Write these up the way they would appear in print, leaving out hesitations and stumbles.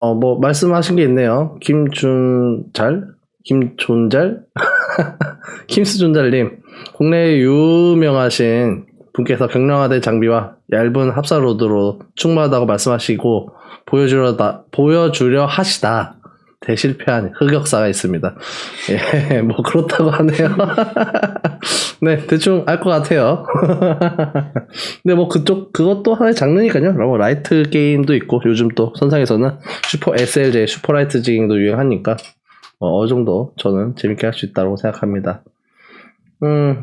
뭐, 말씀하신 게 있네요. 김존잘? 킴스존잘님. 국내에 유명하신 분께서 경량화된 장비와 얇은 합사로드로 충분하다고 말씀하시고, 보여주려 하시다. 대실패한 흑역사가 있습니다. 예, 뭐, 그렇다고 하네요. 네, 대충 알 것 같아요. 근데 뭐 그것도 하나의 장르니까요. 뭐 라이트 게임도 있고, 요즘 또 선상에서는 슈퍼 SLJ, 슈퍼라이트 지깅도 유행하니까, 어느 정도 저는 재밌게 할 수 있다고 생각합니다.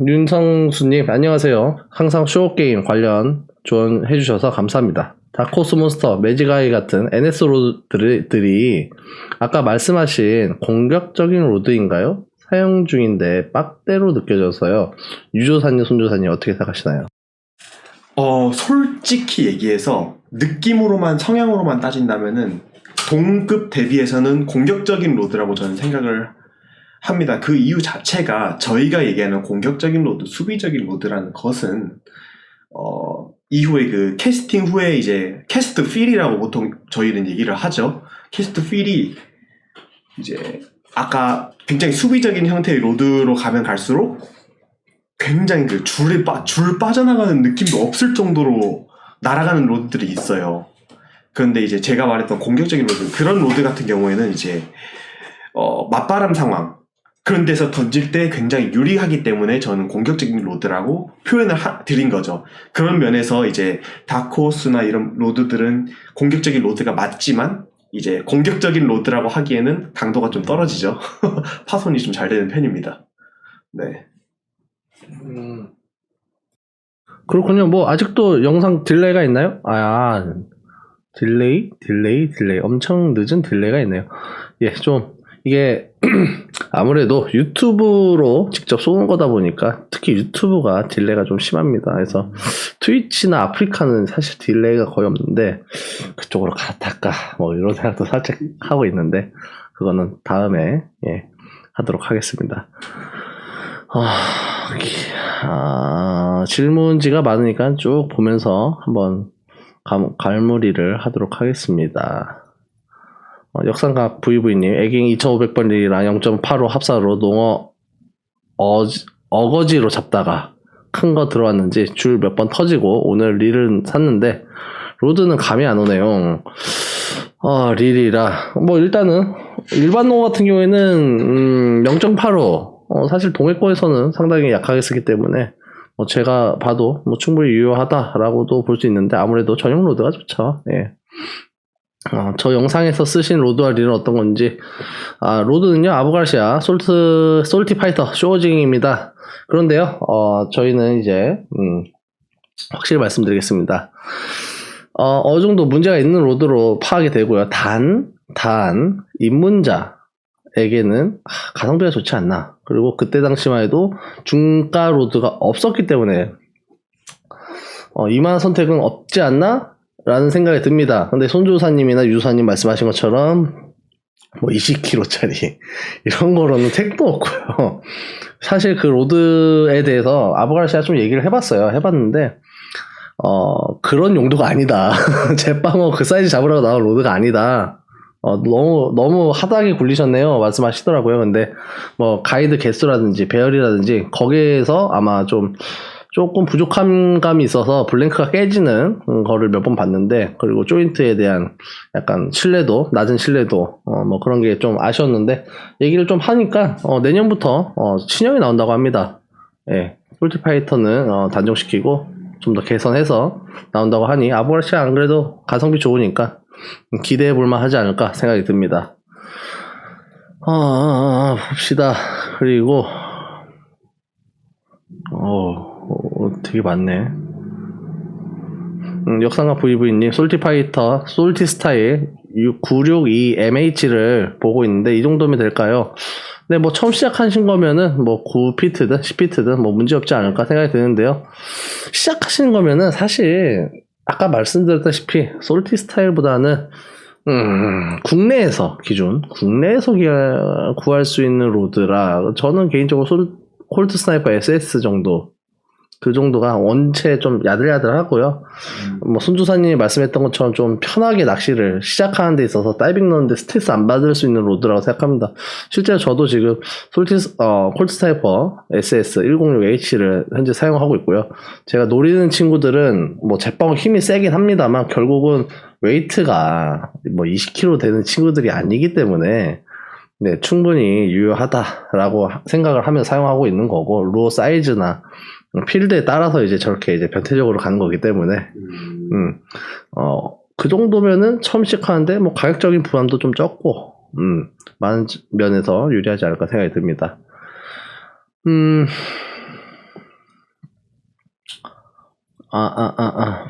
윤성수님, 안녕하세요. 항상 쇼게임 관련 조언해주셔서 감사합니다. 다크호스 몬스터, 매직아이 같은 NS 로드들이 아까 말씀하신 공격적인 로드인가요? 사용 중인데 빡대로 느껴져서요. 유조사님, 손조사님 어떻게 생각하시나요? 솔직히 얘기해서 느낌으로만 성향으로만 따진다면은 동급 대비해서는 공격적인 로드라고 저는 생각을 합니다. 그 이유 자체가 저희가 얘기하는 공격적인 로드, 수비적인 로드라는 것은 이후에 그 캐스팅 후에 이제 캐스트 필이라고 보통 저희는 얘기를 하죠. 캐스트 필이 이제 아까 굉장히 수비적인 형태의 로드로 가면 갈수록 굉장히 그 줄 빠져나가는 느낌도 없을 정도로 날아가는 로드들이 있어요. 그런데 이제 제가 말했던 공격적인 로드, 그런 로드 같은 경우에는 이제 맞바람 상황, 그런 데서 던질 때 굉장히 유리하기 때문에 저는 공격적인 로드라고 표현을 드린 거죠. 그런 면에서 이제 다크호스나 이런 로드들은 공격적인 로드가 맞지만 이제 공격적인 로드라고 하기에는 강도가 좀 떨어지죠. 파손이 좀 잘 되는 편입니다. 네. 그렇군요. 뭐 아직도 영상 딜레이가 있나요? 딜레이. 엄청 늦은 딜레이가 있네요. 예, 좀 이게 아무래도 유튜브로 직접 쏘는 거다 보니까 특히 유튜브가 딜레이가 좀 심합니다. 그래서 트위치나 아프리카는 사실 딜레이가 거의 없는데 그쪽으로 갈아탈까 뭐 이런 생각도 살짝 하고 있는데 그거는 다음에 하도록 하겠습니다. 질문지가 많으니까 쭉 보면서 한번 갈무리를 하도록 하겠습니다. 역삼각 VV님, 에깅 2500번이랑 0.85 합사로 농어 어거지로 잡다가 큰 거 들어왔는지 줄 몇 번 터지고 오늘 릴은 샀는데 로드는 감이 안 오네요. 릴이라 뭐 일단은 일반 농어 같은 경우에는 0.85 사실 동해권에서는 상당히 약하게 쓰기 때문에 제가 봐도 충분히 유효하다라고도 볼 수 있는데 아무래도 전용 로드가 좋죠. 예. 저 영상에서 쓰신 로드와 릴은 어떤 건지 로드는요 아부가르시아 솔티 파이터 쇼징입니다. 그런데요 저희는 이제 확실히 말씀드리겠습니다. 어느 정도 문제가 있는 로드로 파악이 되고요. 단 입문자에게는 가성비가 좋지 않나. 그리고 그때 당시만 해도 중가 로드가 없었기 때문에 이만한 선택은 없지 않나? 라는 생각이 듭니다. 근데 손조사님이나 유조사님 말씀하신 것처럼 20kg짜리 이런 거로는 택도 없고요. 사실 그 로드에 대해서 아부가르시아 좀 얘기를 해봤는데 그런 용도가 아니다. 제빵어 그 사이즈 잡으라고 나온 로드가 아니다. 너무 하다하게 굴리셨네요 말씀하시더라고요. 근데 가이드 개수라든지 배열이라든지 거기에서 아마 조금 부족한 감이 있어서 블랭크가 깨지는 거를 몇 번 봤는데, 그리고 조인트에 대한 약간 신뢰도, 낮은 신뢰도 그런 게 좀 아쉬웠는데 얘기를 좀 하니까 내년부터 신형이 나온다고 합니다. 예, 솔티파이터는 단종시키고 좀 더 개선해서 나온다고 하니 아부가르시아 안 그래도 가성비 좋으니까 기대해 볼만 하지 않을까 생각이 듭니다. 봅시다. 그리고 되게 많네. 역상각 VV님, 솔티파이터, 솔티스타일 962MH를 보고 있는데 이 정도면 될까요? 네, 처음 시작하신 거면은 9피트든 10피트든 문제 없지 않을까 생각이 드는데요. 시작하시는 거면은 사실 아까 말씀드렸다시피 솔티스타일보다는 국내에서 구할 수 있는 로드라 저는 개인적으로 콜트 스나이퍼 SS 정도 그 정도가 원체 좀 야들야들하고요. 뭐 손주사님이 말씀했던 것처럼 좀 편하게 낚시를 시작하는 데 있어서 다이빙 넣는데 스트레스 안 받을 수 있는 로드라고 생각합니다. 실제로 저도 지금 콜트스나이퍼 SS106H를 현재 사용하고 있고요. 제가 노리는 친구들은 뭐 제빵 힘이 세긴 합니다만 결국은 웨이트가 뭐 20kg 되는 친구들이 아니기 때문에 네, 충분히 유효하다라고 생각을 하며 사용하고 있는 거고, 루어 사이즈나 필드에 따라서 이제 저렇게 이제 변태적으로 가는 거기 때문에, 그 정도면은 처음 시작하는데 뭐 가격적인 부담도 좀 적고, 많은 면에서 유리하지 않을까 생각이 듭니다.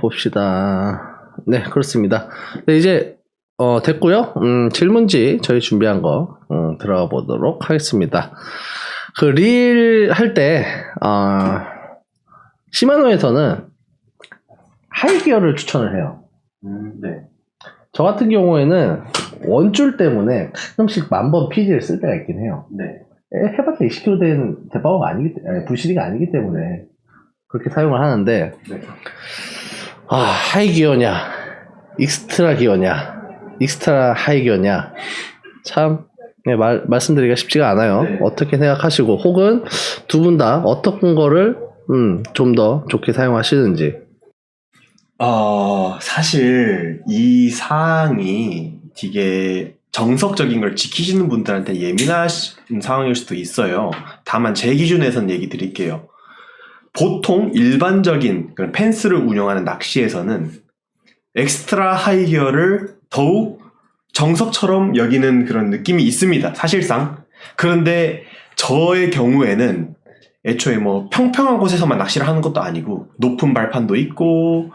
봅시다. 네, 그렇습니다. 네, 이제, 됐고요. 질문지 저희 준비한 거, 들어가 보도록 하겠습니다. 그 릴 할 때, 시마노에서는 하이기어를 추천을 해요. 네. 저 같은 경우에는 원줄 때문에 가끔씩 만번 PG를 쓸 때가 있긴 해요. 네. 해봤자 20kg 된 대바오가 부시리가 아니기 때문에 그렇게 사용을 하는데, 네. 하이기어냐, 익스트라 기어냐, 익스트라 하이기어냐, 참, 네, 말씀드리기가 쉽지가 않아요. 네. 어떻게 생각하시고, 혹은 두 분 다 어떤 거를, 좀 더 좋게 사용하시는지. 사실 이 사항이 되게 정석적인 걸 지키시는 분들한테 예민하신 상황일 수도 있어요. 다만 제 기준에선 얘기 드릴게요. 보통 일반적인 그런 펜스를 운영하는 낚시에서는 엑스트라 하이기어를 더욱 정석처럼 여기는 그런 느낌이 있습니다. 사실상. 그런데 저의 경우에는 애초에 뭐 평평한 곳에서만 낚시를 하는 것도 아니고 높은 발판도 있고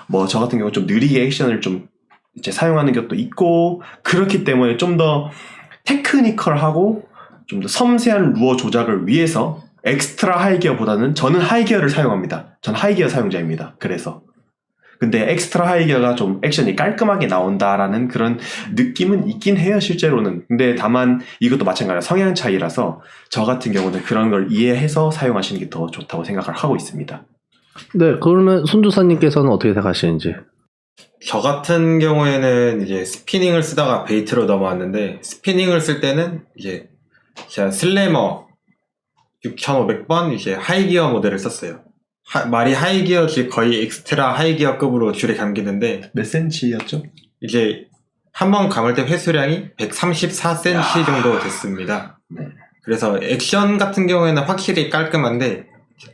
뭐 저 같은 경우 좀 느리게 액션을 좀 이제 사용하는 것도 있고 그렇기 때문에 좀 더 테크니컬하고 좀 더 섬세한 루어 조작을 위해서 엑스트라 하이기어보다는 저는 하이기어를 사용합니다. 전 하이기어 사용자입니다. 그래서 근데 엑스트라 하이기어가 좀 액션이 깔끔하게 나온다라는 그런 느낌은 있긴 해요, 실제로는. 근데 다만 이것도 마찬가지로 성향 차이라서 저 같은 경우는 그런 걸 이해해서 사용하시는 게 더 좋다고 생각을 하고 있습니다. 네, 그러면 손주사님께서는 어떻게 생각하시는지. 저 같은 경우에는 이제 스피닝을 쓰다가 베이트로 넘어왔는데, 스피닝을 쓸 때는 이제 제가 슬래머 6500번 이제 하이기어 모델을 썼어요. 말이 하이기어지 거의 엑스트라 하이기어급으로 줄에 감기는데, 몇 센치였죠? 이제 한 번 감을 때 회수량이 134cm 정도 됐습니다. 네. 그래서 액션 같은 경우에는 확실히 깔끔한데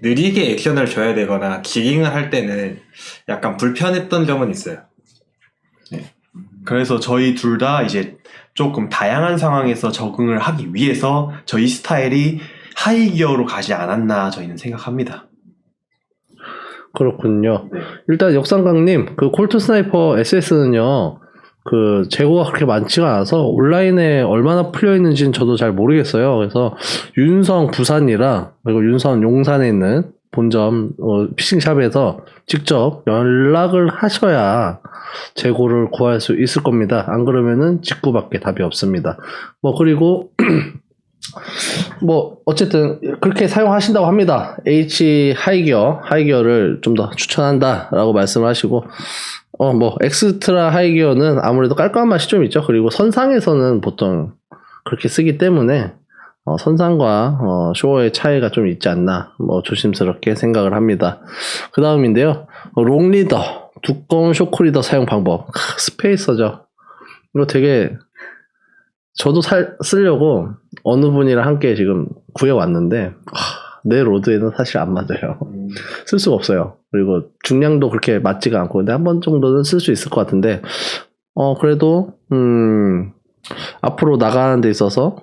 느리게 액션을 줘야 되거나 지깅을 할 때는 약간 불편했던 점은 있어요. 네. 그래서 저희 둘 다 이제 조금 다양한 상황에서 적응을 하기 위해서 저희 스타일이 하이기어로 가지 않았나 저희는 생각합니다. 그렇군요. 네. 일단 역삼강님, 그 콜트 스나이퍼 SS는요, 그 재고가 그렇게 많지가 않아서 온라인에 얼마나 풀려 있는지는 저도 잘 모르겠어요. 그래서 윤성 부산이랑 그리고 윤성 용산에 있는 본점 피싱샵에서 직접 연락을 하셔야 재고를 구할 수 있을 겁니다. 안 그러면은 직구밖에 답이 없습니다. 뭐 그리고 뭐 어쨌든 그렇게 사용하신다고 합니다. H 하이기어를 좀 더 추천한다라고 말씀을 하시고, 뭐 엑스트라 하이기어는 아무래도 깔끔한 맛이 좀 있죠. 그리고 선상에서는 보통 그렇게 쓰기 때문에 선상과 쇼어의 차이가 좀 있지 않나, 뭐 조심스럽게 생각을 합니다. 그 다음인데요, 롱리더, 두꺼운 쇼크리더 사용 방법. 스페이서죠. 이거 되게 저도 쓰려고 어느 분이랑 함께 지금 구해왔는데, 내 로드에는 사실 안 맞아요. 쓸 수가 없어요. 그리고 중량도 그렇게 맞지가 않고, 근데 한 번 정도는 쓸 수 있을 것 같은데, 그래도, 앞으로 나가는 데 있어서,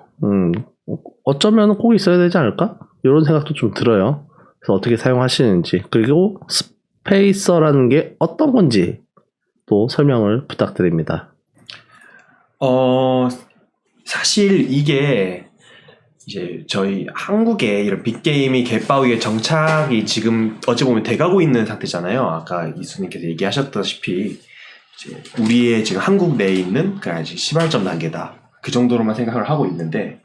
어쩌면 꼭 있어야 되지 않을까? 이런 생각도 좀 들어요. 그래서 어떻게 사용하시는지, 그리고 스페이서라는 게 어떤 건지 또 설명을 부탁드립니다. 사실 이게 이제 저희 한국에 이런 빅게임이 갯바위에 정착이 지금 어찌 보면 돼가고 있는 상태잖아요. 아까 이수님께서 얘기하셨다시피 이제 우리의 지금 한국 내에 있는 그 아직 시발점 단계다. 그 정도로만 생각을 하고 있는데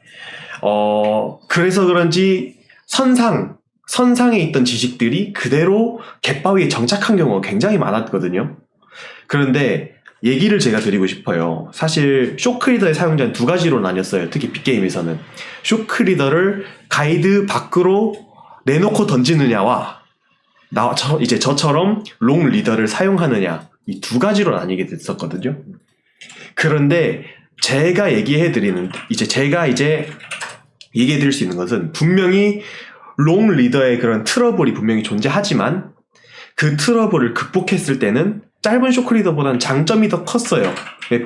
그래서 그런지 선상 선상에 있던 지식들이 그대로 갯바위에 정착한 경우가 굉장히 많았거든요. 그런데 얘기를 제가 드리고 싶어요. 사실 쇼크리더의 사용자는 두 가지로 나뉘었어요. 특히 빅게임에서는. 쇼크리더를 가이드 밖으로 내놓고 던지느냐와 이제 저처럼 롱 리더를 사용하느냐, 이 두 가지로 나뉘게 됐었거든요. 그런데 제가 얘기해 드릴 수 있는 것은 분명히 롱 리더의 그런 트러블이 분명히 존재하지만 그 트러블을 극복했을 때는 짧은 쇼크리더보다는 장점이 더 컸어요.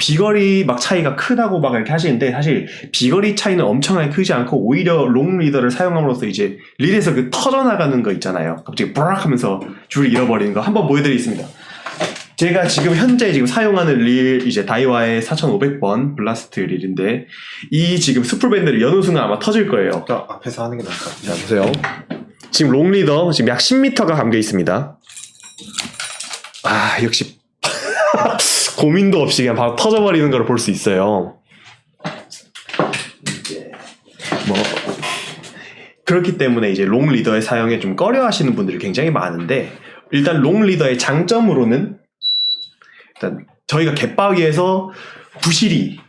비거리 막 차이가 크다고 막 이렇게 하시는데 사실 비거리 차이는 엄청나게 크지 않고 오히려 롱 리더를 사용함으로써 이제 릴에서 그 터져나가는 거 있잖아요. 갑자기 브락 하면서 줄을 잃어버리는 거 한번 보여드리겠습니다. 제가 지금 현재 사용하는 릴 이제 다이와의 4500번 블라스트 릴인데 이 지금 스풀밴드를 여는 순간 아마 터질 거예요. 앞에서 하는 게 나을 것 같아요. 자 보세요. 지금 롱 리더 지금 약 10m가 감겨 있습니다. 아 역시 고민도 없이 그냥 바로 터져버리는 걸 볼 수 있어요. 뭐 그렇기 때문에 이제 롱 리더의 사용에 좀 꺼려하시는 분들이 굉장히 많은데 일단 롱 리더의 장점으로는 일단 저희가 갯바위에서 부시리라는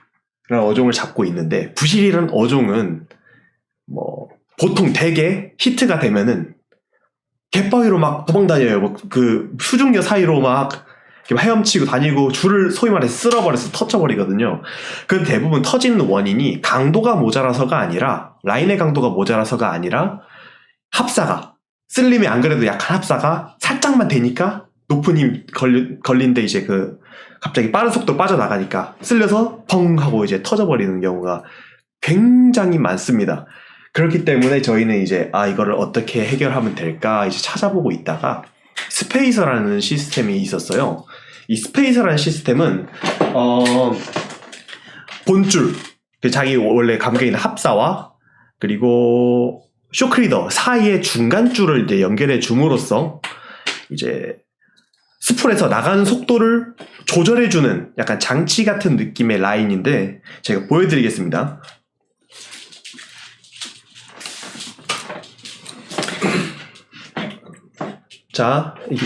어종을 잡고 있는데 부시리라는 어종은 뭐 보통 대개 히트가 되면은 갯바위로 막 도망다녀요. 뭐 그 수중녀 사이로 막 헤엄치고 다니고 줄을 소위 말해서 쓸어버려서 터쳐버리거든요. 그 대부분 터지는 원인이 강도가 모자라서가 아니라 라인의 강도가 모자라서가 아니라 합사가 쓸림이 안 그래도 약한 합사가 살짝만 되니까 높은 힘 걸린데 이제 갑자기 빠른 속도로 빠져나가니까 쓸려서 펑 하고 이제 터져버리는 경우가 굉장히 많습니다. 그렇기 때문에 저희는 이제 이거를 어떻게 해결하면 될까 이제 찾아보고 있다가 스페이서라는 시스템이 있었어요. 이 스페이서라는 시스템은 본줄 자기 원래 감겨있는 합사와 그리고 쇼크리더 사이의 중간줄을 이제 연결해 줌으로써 이제 스풀에서 나가는 속도를 조절해주는 약간 장치 같은 느낌의 라인인데 제가 보여드리겠습니다. 자, 이게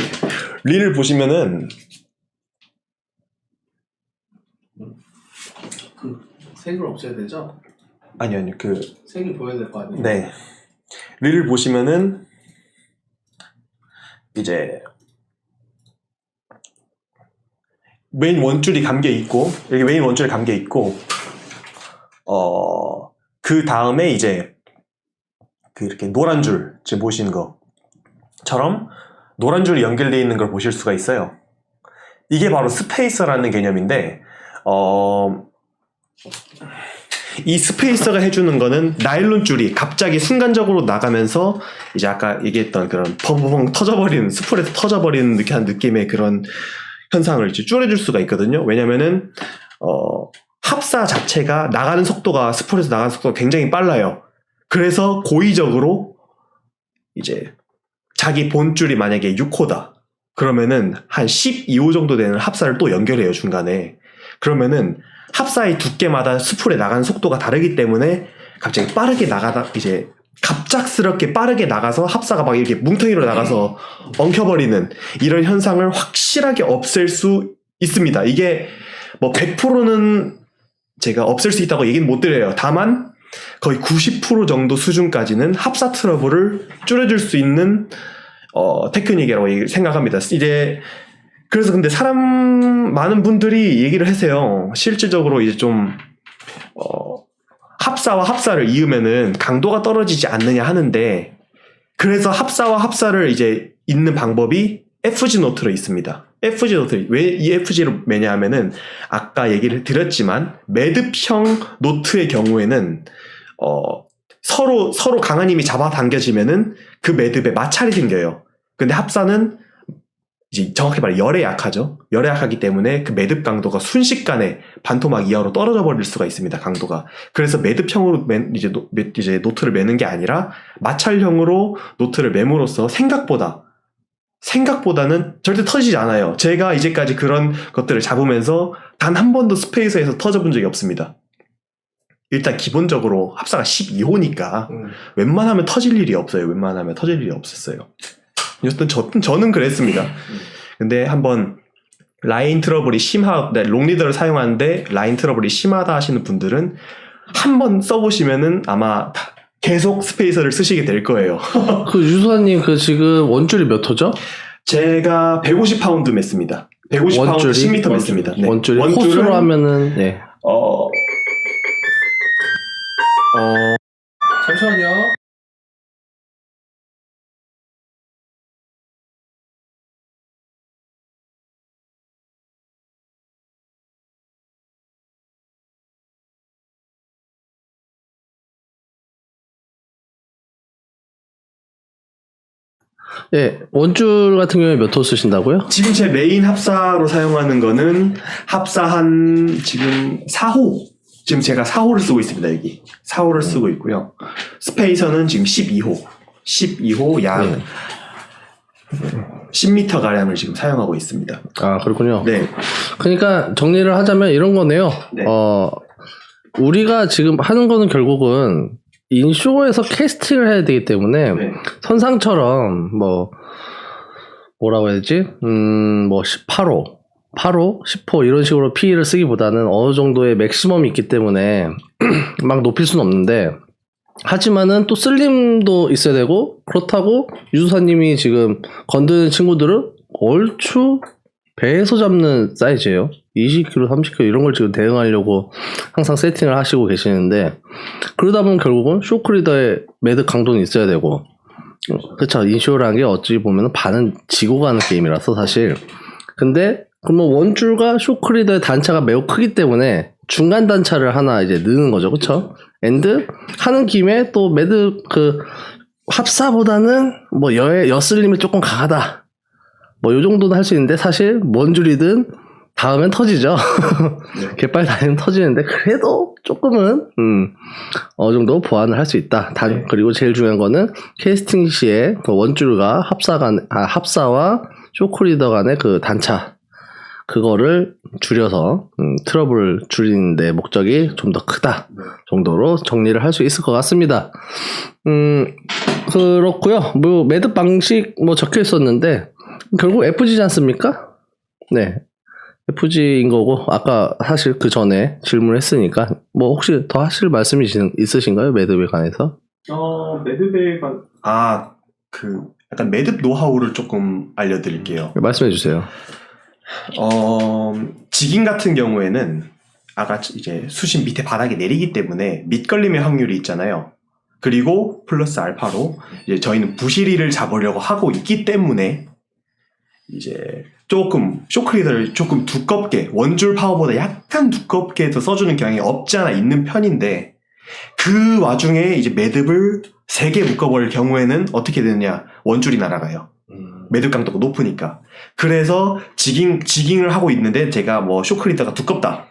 릴을 보시면은 색을 없애야 되죠? 아니요 색이 보여야 될 거 아니에요? 네, 릴을 보시면은 이제 메인 원줄이 감겨 있고 여기 메인 원줄이 감겨 있고 그 다음에 이제 이렇게 노란 줄 지금 보시는 것처럼 노란 줄이 연결되어 있는 걸 보실 수가 있어요. 이게 바로 스페이서라는 개념인데 이 스페이서가 해주는 거는 나일론 줄이 갑자기 순간적으로 나가면서 이제 아까 얘기했던 그런 펑펑 터져버리는 스풀에서 터져버리는 느낌의 그런 현상을 이제 줄여줄 수가 있거든요. 왜냐면은 합사 자체가 나가는 속도가 스풀에서 나가는 속도가 굉장히 빨라요. 그래서 고의적으로 이제 자기 본줄이 만약에 6호다 그러면은 한 12호 정도 되는 합사를 또 연결해요 중간에. 그러면은 합사의 두께마다 스풀에 나가는 속도가 다르기 때문에 갑자기 빠르게 나가다 이제 갑작스럽게 빠르게 나가서 합사가 막 이렇게 뭉텅이로 나가서 엉켜버리는 이런 현상을 확실하게 없앨 수 있습니다. 이게 뭐 100%는 제가 없앨 수 있다고 얘기는 못 드려요. 다만 거의 90% 정도 수준까지는 합사 트러블을 줄여줄 수 있는 테크닉이라고 생각합니다. 이제 그래서 근데 많은 분들이 얘기를 하세요. 실질적으로 이제 좀 합사와 합사를 이으면은 강도가 떨어지지 않느냐 하는데 그래서 합사와 합사를 이제 잇는 방법이 FG 노트로 있습니다. FG 노트 왜 이 FG를 매냐하면은 아까 얘기를 드렸지만 매듭형 노트의 경우에는 서로 강한 힘이 잡아당겨지면은 그 매듭에 마찰이 생겨요. 근데 합사는 이제 정확히 말해 열에 약하죠. 열에 약하기 때문에 그 매듭 강도가 순식간에 반토막 이하로 떨어져 버릴 수가 있습니다. 강도가. 그래서 매듭형으로 이제 노트를 매는 게 아니라 마찰형으로 노트를 매므로써 생각보다는 절대 터지지 않아요. 제가 이제까지 그런 것들을 잡으면서 단 한 번도 스페이서에서 터져본 적이 없습니다. 일단 기본적으로 합사가 12호니까 웬만하면 터질 일이 없어요. 웬만하면 터질 일이 없었어요. 여튼 저는 그랬습니다. 근데 한번 라인 트러블이 롱리더를 사용하는데 라인 트러블이 심하다 하시는 분들은 한번 써보시면은 아마 계속 스페이서를 쓰시게 될 거예요. 그 유수사님 그 지금 원줄이 몇 호죠? 제가 150파운드 맸습니다. 150파운드 원줄이? 10m 맸습니다. 네. 원줄이 원줄은 호수로 하면은 네. 잠시만요. 예, 원줄 같은 경우에 몇 호 쓰신다고요? 지금 제 메인 합사로 사용하는 거는 합사 한 지금 4호. 지금 제가 4호를 쓰고 있습니다. 여기 4호를 쓰고 있고요. 스페이서는 지금 12호. 12호 약 네. 10m 가량을 지금 사용하고 있습니다. 아, 그렇군요. 네. 그러니까 정리를 하자면 이런 거네요. 네. 우리가 지금 하는 거는 결국은 인쇼에서 캐스팅을 해야 되기 때문에 네. 선상처럼 뭐라고 해야 되지? 18호, 8호, 10호 이런 식으로 PE를 쓰기보다는 어느 정도의 맥시멈이 있기 때문에 막 높일 수는 없는데 하지만은 또 슬림도 있어야 되고 그렇다고 유수사님이 지금 건드는 친구들은 얼추 배에서 잡는 사이즈예요. 20kg, 30kg 이런 걸 지금 대응하려고 항상 세팅을 하시고 계시는데 그러다 보면 결국은 쇼크리더의 매듭 강도는 있어야 되고 그쵸. 인쇼라는 게 어찌 보면 반은 지고 가는 게임이라서 사실 근데 그러면 원줄과 쇼크리더의 단차가 매우 크기 때문에 중간 단차를 하나 이제 넣는 거죠. 그쵸? 앤드 하는 김에 또 매듭 합사보다는 여슬림이 조금 강하다. 요 정도는 할 수 있는데 사실 뭔 줄이든 닿으면 터지죠. 네. 갯발 다니면 터지는데 그래도 조금은 어느 정도 보완을 할 수 있다. 네. 그리고 제일 중요한 거는 캐스팅 시에 그 원줄과 합사와 쇼크리더 간의 그 단차 그거를 줄여서 트러블을 줄이는 데 목적이 좀 더 크다 정도로 정리를 할 수 있을 것 같습니다. 그렇고요. 매듭 방식 적혀 있었는데 결국 FG지 않습니까? 네. FG인 거고 아까 사실 그 전에 질문을 했으니까 혹시 더 하실 말씀이 있으신가요? 매듭에 관해서? 매듭에 약간 매듭 노하우를 조금 알려드릴게요. 말씀해 주세요. 지깅 같은 경우에는 아까 이제 수심 밑에 바닥에 내리기 때문에 밑걸림의 확률이 있잖아요. 그리고 플러스 알파로 이제 저희는 부실이를 잡으려고 하고 있기 때문에 이제 조금 쇼크리더를 조금 두껍게 원줄 파워보다 약간 두껍게 더 써주는 경향이 없지 않아 있는 편인데 그 와중에 이제 매듭을 3개 묶어버릴 경우에는 어떻게 되느냐 원줄이 날아가요. 매듭 강도가 높으니까. 그래서 지깅을 하고 있는데 제가 쇼크리더가 두껍다.